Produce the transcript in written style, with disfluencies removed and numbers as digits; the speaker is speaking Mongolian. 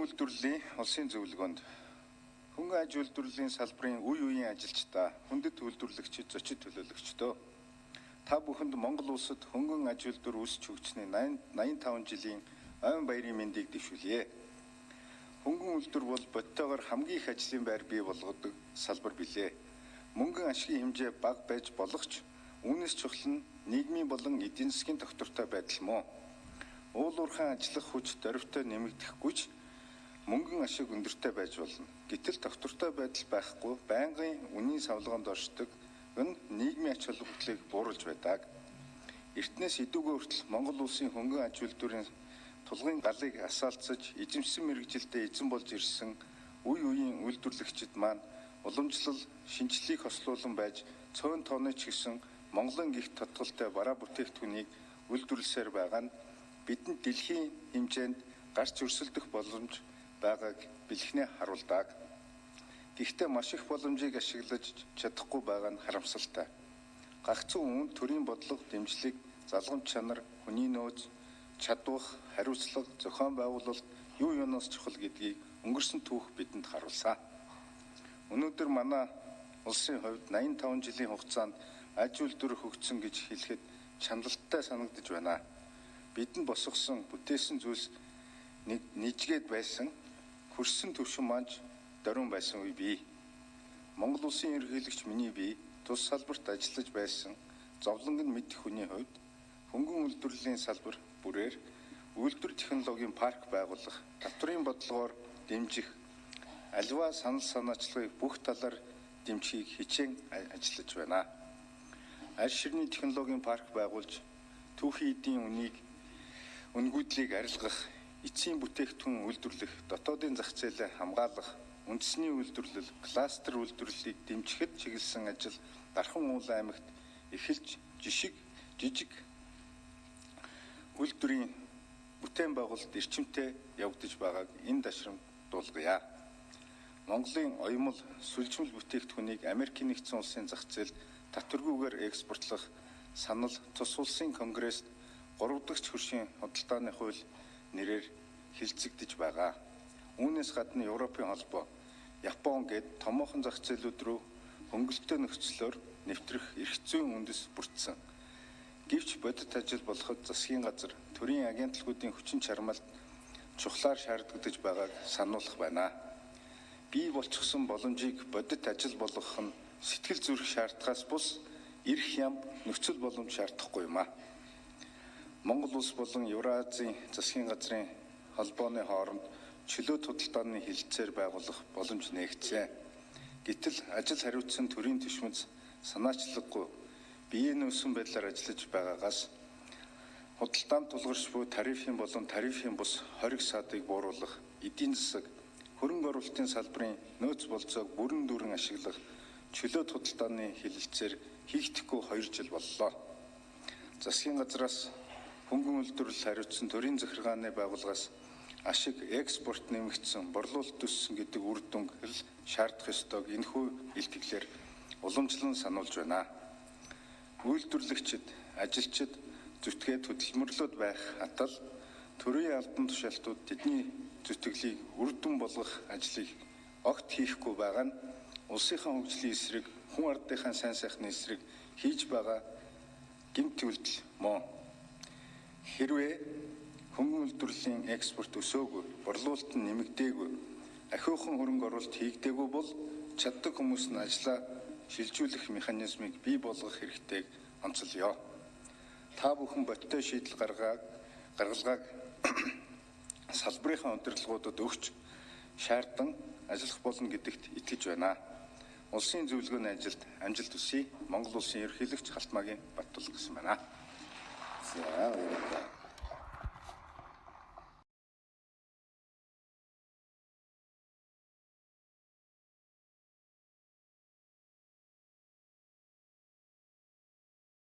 үйлдвэрлэлийн улсын зөвлөгөөнд хөнгөн аж үйлдвэрлэлийн салбарын үе үеийн ажилчдаа, хүндэт үйлдвэрлэгчид, зочид төлөөлөгчдөө та бүхэнд Монгол улсад хөнгөн аж үйлдвэр үүсч хөгжсөний 85 жилийн ойн баярын мэндийг дэвшүүлье. Хөнгөн үйлдвэр бол бодитойгоор хамгийн их ажлын байр бий болгодог салбар билээ. Мөнгөн ашигын хэмжээ бага байж болох ч үүнээс чухал нь нийгмийн болон эдийн засгийн доктортой байдал мөн. Уул уурхайн ажиллах хүч дөрвтэй нэмэгдэхгүй ч мөнгөн ашиг өндөртэй байж болно. Гэтэл доктортой байдал байхгүй байнгын үнийн савлгоонд оршдог нь нийгмийн ач холбогдлыг бууруулж байдаг. Эртнээс эдүгээ хүртэл Монгол улсын хөнгөн аж үйлдвэрийн тулгын галыг асаалцаж эзэмшсэн мэрэгжилдээ эзэн болж ирсэн үе үеийн үйлдвэрлэгчид маань уламжлал, шинжилгээг хослуулан байж цөөн тооны ч гэсэн Монголын гихт тодголтой бараа бүтээгдэхүүнийг үйлдвэрлэсээр байгаа нь бидэнд дэлхийн хэмжээнд гарч өрсөлдөх боломж байгааг бэлхнээ харуулдаг. Гэхдээ маш их боломжийг ашиглаж чадахгүй байгаа нь харамсалтай. Гагцхүү үн төрийн бодлого, дэмжлэг, залгамж чанар, хүний нөөц, чадвах, хариуцлага, зохион байгуулалт юу юунаас чухал гэдгийг өнгөрсөн түүх бидэнд харуулсан. Өнөөдөр манай улсын хувьд 85 жилийн хугацаанд аж үйлдвэр хөгжсөн гэж хэлэхэд чанартай санагдаж байна. Бидэнд босгосон, бүтээсэн зүйлс нийжгээд байсан, хөрсөн төвшин маань дөрвөн байсан үе бий. Монгол улсын ерөнхийлөгч миний бие тус салбарт ажиллаж байсан зовлонг нь мэдэх хүний хувьд хөнгөн үйлдвэрлэлийн салбар бүрээр үйлдвэр технологийн парк байгуулах, татврын бодлогоор дэмжих, аливаа санал санаачлагыг бүх талаар дэмжихийг хичээн ажиллаж байна. Аль ширний технологийн парк байгуулж түүхийн эдийн үнгүүдлийг арилгах, эцсийн бүтээгдэхүүн үйлдвэрлэх, дотоодын зах зээлээ хамгаалах, үндэсний үйлдвэрлэл, кластер үйлдвэрлэлийг дэмжихэд чиглэсэн ажил Дархан уулан аймагт эхэлж жижиг үйлдвэрийн бүтээн байгуулалт эрчимтэй явагдаж байгааг энэ ташрамд дуулгая. Монголын оёмл, сүлжмэл бүтээгдэхүүнийг Америкийн нэгдсэн улсын зах зээлд татваргүйгээр экспортлох санал тус улсын конгресст 3 дахь хөршийн худалдааны хууль нэрээр хилцэгдэж байгаа. Үүнээс гадна Европын холбоо, Япон гээд томоохон зах зээлүүд рүү хөнгөлөлтөө нөхцлөөр нэвтрэх эрх зүйн үндэс бүрдсэн. Гэвч бодит ажил болоход засгийн газар, төрийн агентлагуудын хүчин чармайлт чухлаар шаардагдаж байгааг сануулах байна. Бий болчихсон боломжийг бодит ажил болгох нь сэтгэл зүрх шаардлагаас бус эрх ям нөхцөл боломж шаардахгүй юм а. Монгол улс болон Евразийн засгийн газрын холбооны хооронд чөлөөт худалдааны хилцээр байгуулах боломж нээгцээ. Гэтэл ажил хариуцсан төрийн түвшинс санаачлаггүй биеэ нөөсөн байдлаар ажиллаж байгаагаас худалдаанд тулгарч буй тарифын болон тарифын бус хориг саадыг бууруулах, эдийн засаг, хөрөнгө оруулалтын салбарын нөөц болцоог бүрэн дүүрэн ашиглах чөлөөт худалдааны хилцээр хийгдэхгүй 2 жил боллоо. Засгийн газраас хөнгөн үйлдвэрлэл хариуцсан төрийн захиргааны байгууллагаас ашиг экспорт нэмэгдсэн, борлуулалт өссөн гэдэг үр дүнг шаардах ёстойг энэхүү илтгэлээр уламжлан сануулж байна. Үйлдвэрлэгчид, ажилчид зүтгээд хөдөлмөрлөд байх атал төрийн албан тушаалтууд тэдний зүтгэлийг үр дүн болгох ажлыг огт хийхгүй байгаа нь улсынхаа хөгжлийн эсрэг, хүн ардынхаа сайн сайхны эсрэг хийж байгаа гэмт үйлдэл мөн. Хэрвээ хөнгөн үйлдвэрлэлийн экспорт өсөөгүй, борлуулалт нь нэмэгдээгүй, ахиухан хөрөнгө оруулалт хийгдээгүй бол чаддаг хүмүүс нь ажлаа шилжүүлэх механизмыг бий болгох хэрэгтэйг онцолъё. Та бүхэн бодиттой шийдэл гаргалгааг салбарынхаа удирдлагуудад өгч шаардсан ажиллах болно гэдэгт итгэж байна. Улсын зөвлөгөөний ажилд амжилт хүсье. Монгол улсын ерөнхийлөгч Халтмаагийн Баттул гэсэн байна. За,